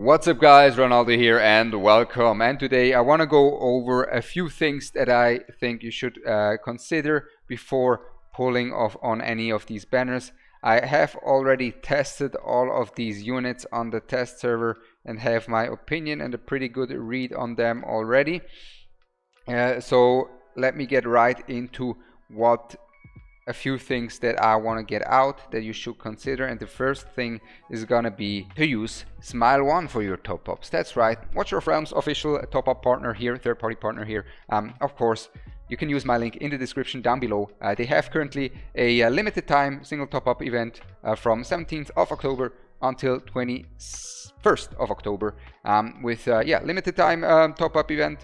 What's up guys, Ronaldo here and welcome. And today I want to go over a few things that I think you should consider before pulling off on any of these banners. I have already tested all of these units on the test server and have my opinion and a pretty good read on them already. So let me get right into a few things that I want to get out that you should consider, and the first thing is gonna be to use SmileOne for your top-ups. That's right, Watch Your Realms official top-up partner here, third-party partner here. Of course, you can use my link in the description down below. They have currently a limited time single top-up event from 17th of October until 21st of October with limited time top-up event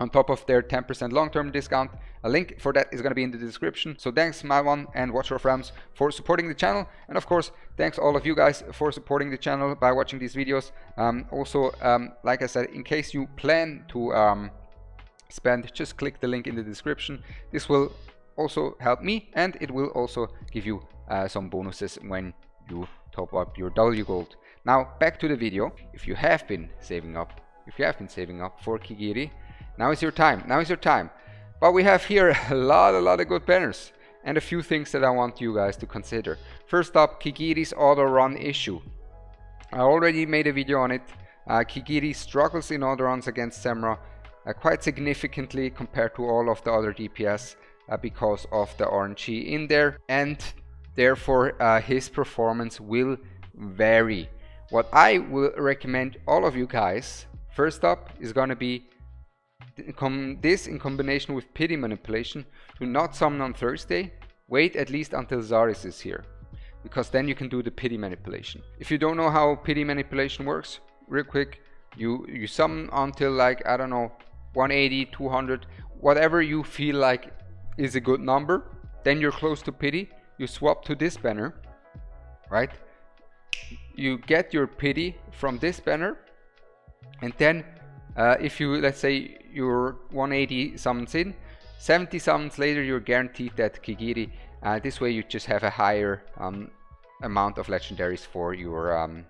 on top of their 10% long-term discount. A link for that is going to be in the description. So thanks SmileOne and Watch Your Realms for supporting the channel, and of course thanks all of you guys for supporting the channel by watching these videos. Like I said, in case you plan to spend, just click the link in the description. This will also help me, and it will also give you some bonuses when you top up your W gold. Now back to the video. If you have been saving up for Kigiri, now is your time. But we have here a lot of good banners and a few things that I want you guys to consider. First up, Kigiri's auto-run issue. I already made a video on it. Kigiri struggles in auto-runs against Semra quite significantly compared to all of the other DPS because of the RNG in there, and therefore his performance will vary. What I will recommend all of you guys, first up, is gonna be this in combination with pity manipulation. Do not summon on Thursday. Wait at least until Xaris is here, because then you can do the pity manipulation. If you don't know how pity manipulation works, real quick, you summon until, like, I don't know, 180, 200, whatever you feel like is a good number. Then you're close to pity. You swap to this banner, right? You get your pity from this banner, and then if you, let's say, your 180 summons in, 70 summons later, you're guaranteed that Kigiri. This way you just have a higher amount of legendaries for your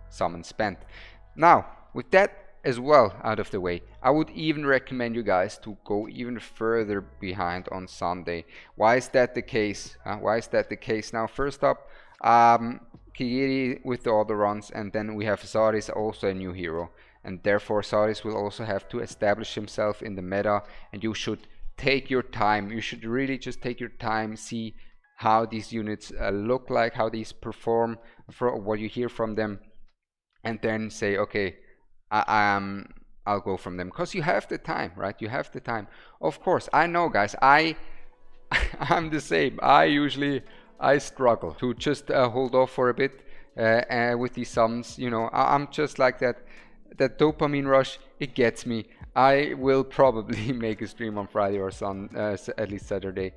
summon spent. Now, with that as well out of the way, I would even recommend you guys to go even further behind on Sunday. Why is that the case? Now, first up, Kigiri with the auto runs, and then we have Xaris, also a new hero. And therefore Xaris will also have to establish himself in the meta, and you should take your time. You should really just take your time, see how these units look like, how these perform, for what you hear from them, and then say, okay, I'll go from them, because you have the time, right? You have the time. Of course, I know, guys, I'm the same. I struggle to just hold off for a bit with these sums. You know, I'm just like that. That dopamine rush, it gets me. I will probably make a stream on Friday or at least Saturday,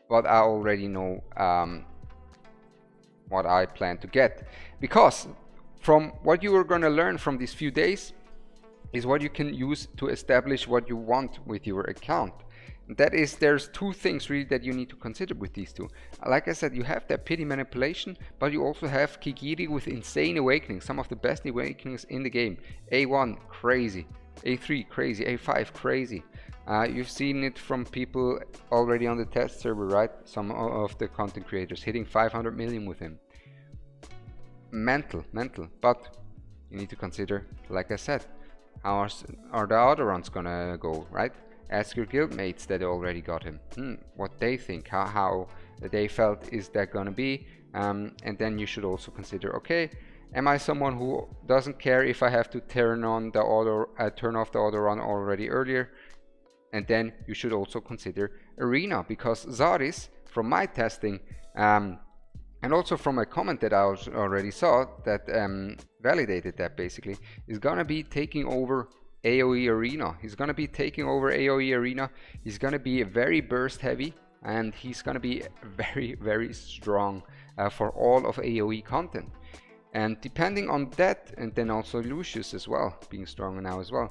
but I already know what I plan to get, because from what you are going to learn from these few days is what you can use to establish what you want with your account. That is, there's two things really that you need to consider with these two. Like I said, you have that pity manipulation, but you also have Kigiri with insane awakenings, some of the best awakenings in the game. A1, crazy. A3, crazy. A5, crazy. You've seen it from people already on the test server, right? Some of the content creators hitting 500 million with him. Mental. But you need to consider, like I said, how are the other runs gonna go, right? Ask your guildmates that already got him, what they think, how they felt is that gonna be, and then you should also consider, okay, am I someone who doesn't care if I have to turn off the auto run already earlier? And then you should also consider arena, because Xaris, from my testing, and also from a comment that I already saw that validated that, basically, is gonna be taking over AoE arena. He's gonna be taking over AoE arena. He's gonna be very burst heavy, and he's gonna be very strong for all of AoE content. And depending on that, and then also Lucius as well, being stronger now as well,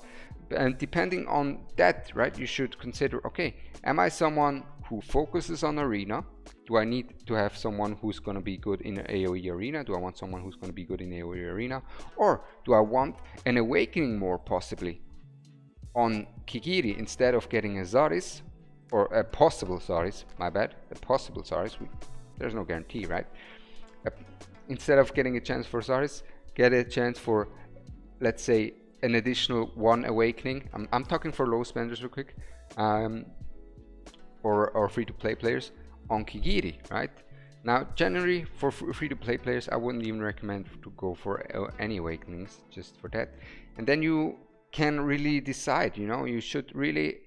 and depending on that, right, you should consider, okay, am I someone who focuses on arena? Do I need to have someone who's going to be good in AoE arena? Do I want someone who's going to be good in AoE arena? Or do I want an awakening more possibly on Kigiri instead of getting a Xaris, or a possible Xaris, my bad, a possible Xaris, there's no guarantee, right? Instead of getting a chance for Xaris, get a chance for, let's say, an additional 1 awakening. I'm talking for low spenders real quick, or free-to-play players on Kigiri, right? Now, generally for free-to-play players, I wouldn't even recommend to go for any awakenings, just for that. And then you can really decide, you know, you should really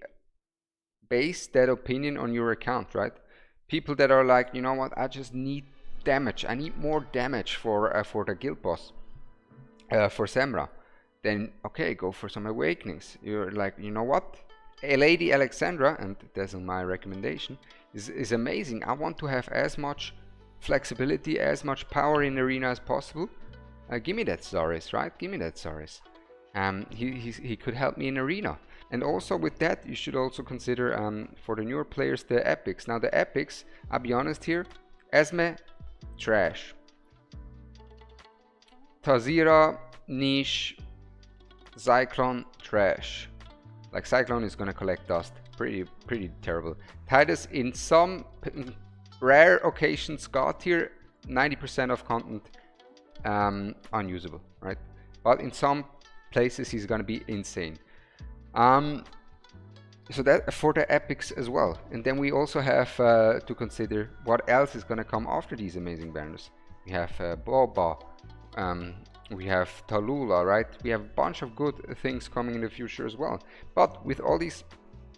base that opinion on your account, right? People that are like, you know what, I just need damage, I need more damage for the guild boss, for Semra, then okay, go for some awakenings. You're like, you know what, Lady Alexandra, and that's my recommendation, is amazing. I want to have as much flexibility, as much power in arena as possible. Give me that Xaris, right? Give me that Xaris. He could help me in arena. And also with that, you should also consider for the newer players, the epics. Now the epics, I'll be honest here, Esme, trash. Tazira, niche, Cyclone, trash. Like Cyclone is gonna collect dust, pretty terrible. Titus in some rare occasions, God tier, 90% of content unusable, right? But in some places he's gonna be insane. So that for the epics as well. And then we also have to consider what else is gonna come after these amazing banners. We have Boba, we have Tallulah, right? We have a bunch of good things coming in the future as well. But with all these,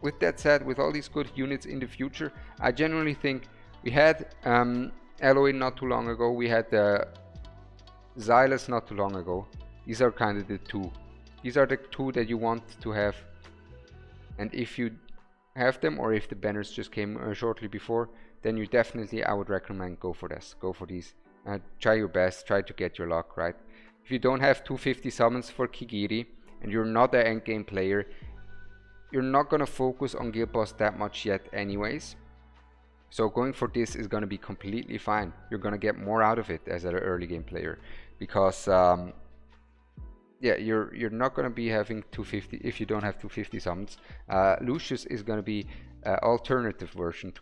with that said, with all these good units in the future, I generally think we had Eloy not too long ago, we had Xylus not too long ago. These are kind of the two. These are the two that you want to have. And if you have them, or if the banners just came shortly before, then you definitely, I would recommend go for this. Go for these. Try your best, try to get your luck, right? If you don't have 250 summons for Kigiri, and you're not an endgame player, you're not gonna focus on guild boss that much yet anyways. So going for this is gonna be completely fine. You're gonna get more out of it as an early game player, because yeah, you're not gonna be having 250 if you don't have 250 summons. Lucius is gonna be an alternative version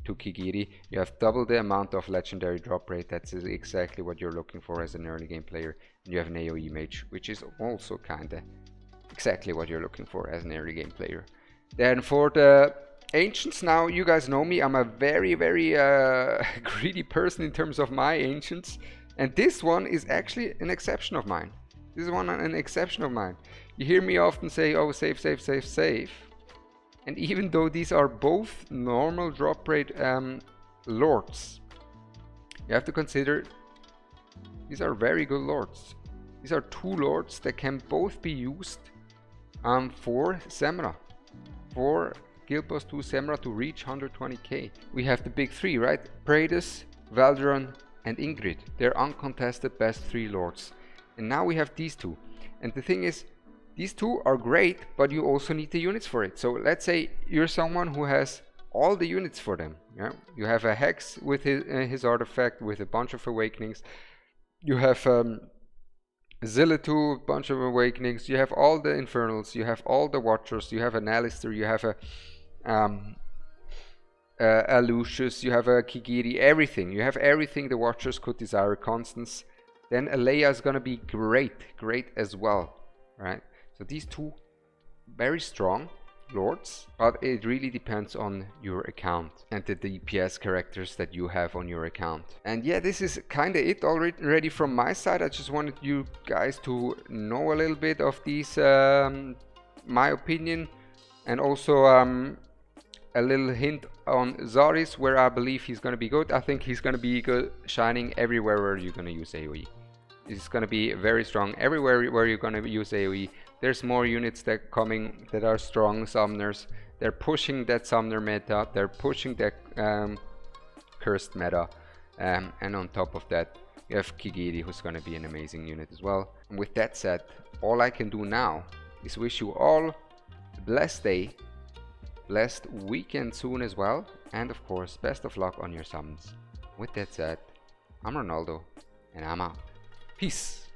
to Kigiri. You have double the amount of legendary drop rate. That's exactly what you're looking for as an early game player. And you have an AoE mage, which is also kinda exactly what you're looking for as an early game player. Then for the ancients, now you guys know me, I'm a very greedy person in terms of my ancients, and this one is actually an exception of mine. This is an exception of mine. You hear me often say, oh, save, save, save, save. And even though these are both normal drop rate lords, you have to consider these are very good lords. These are two lords that can both be used for Semra, for Guild Boss 2 Semra to reach 120k. We have the big three, right? Praetus, Valderon, and Ingrid. They're uncontested best 3 lords. And now we have these two. And the thing is, these two are great, but you also need the units for it. So let's say you're someone who has all the units for them. Yeah? You have a Hex with his artifact, with a bunch of awakenings. You have Zillitu, a bunch of awakenings. You have all the Infernals. You have all the Watchers. You have an Alistair. You have a Lucius. You have a Kigiri. Everything. You have everything the Watchers could desire. Constance. Then Alea is gonna be great as well, right? So these two very strong lords, but it really depends on your account and the DPS characters that you have on your account. And yeah, this is kind of it already from my side. I just wanted you guys to know a little bit of these, my opinion, and also a little hint on Xaris, where I believe he's gonna be good. I think he's gonna be good, shining everywhere where you're gonna use AoE. It's gonna be very strong everywhere where you're gonna use AoE. There's more units that coming that are strong summoners. They're pushing that summoner meta. They're pushing that cursed meta. And on top of that, you have Kigiri, who's gonna be an amazing unit as well. And with that said, all I can do now is wish you all a blessed day, blessed weekend soon as well. And of course, best of luck on your summons. With that said, I'm Ronaldo, and I'm out. Peace!